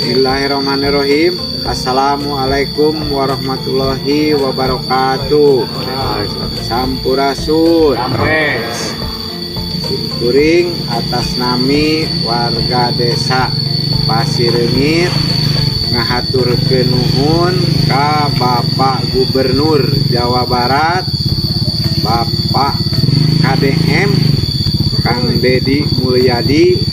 Bismillahirrahmanirrahim. Assalamualaikum warahmatullahi wabarakatuh. Sampurasun. Kuring atas nami warga desa Pasireungit ngahaturkeun nuhun ka Bapak Gubernur Jawa Barat, Bapak KDM Kang Deddy Mulyadi,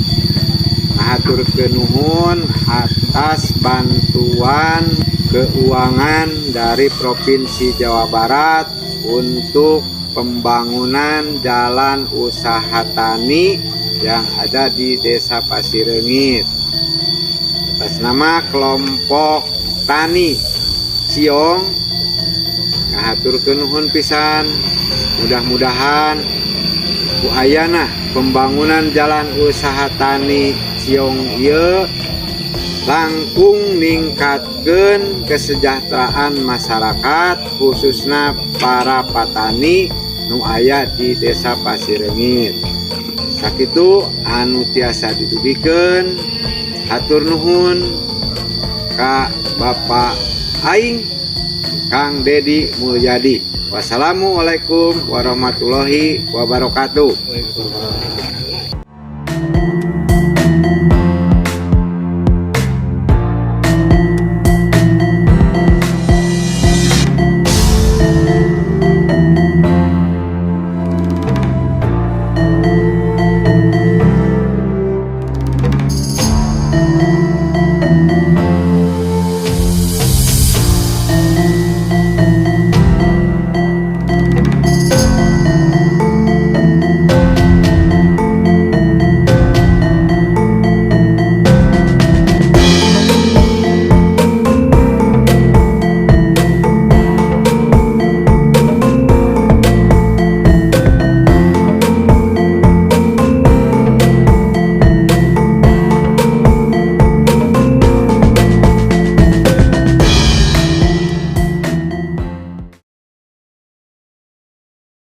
ngahaturkeun nuhun atas bantuan keuangan dari Provinsi Jawa Barat untuk pembangunan jalan usaha tani yang ada di Desa Pasireungit. Atas nama kelompok tani Ciong ngahaturkeun nuhun pisan, mudah-mudahan ku ayana pembangunan jalan usaha tani Ciong ieu langkung ningkatkeun kesejahteraan masyarakat, khususnya para petani nu aya di Desa Pasireungit. Sakitu anu tiasa didugikeun, hatur nuhun ka Bapak aing Kang Deddy Mulyadi. Wassalamualaikum warahmatullahi wabarakatuh.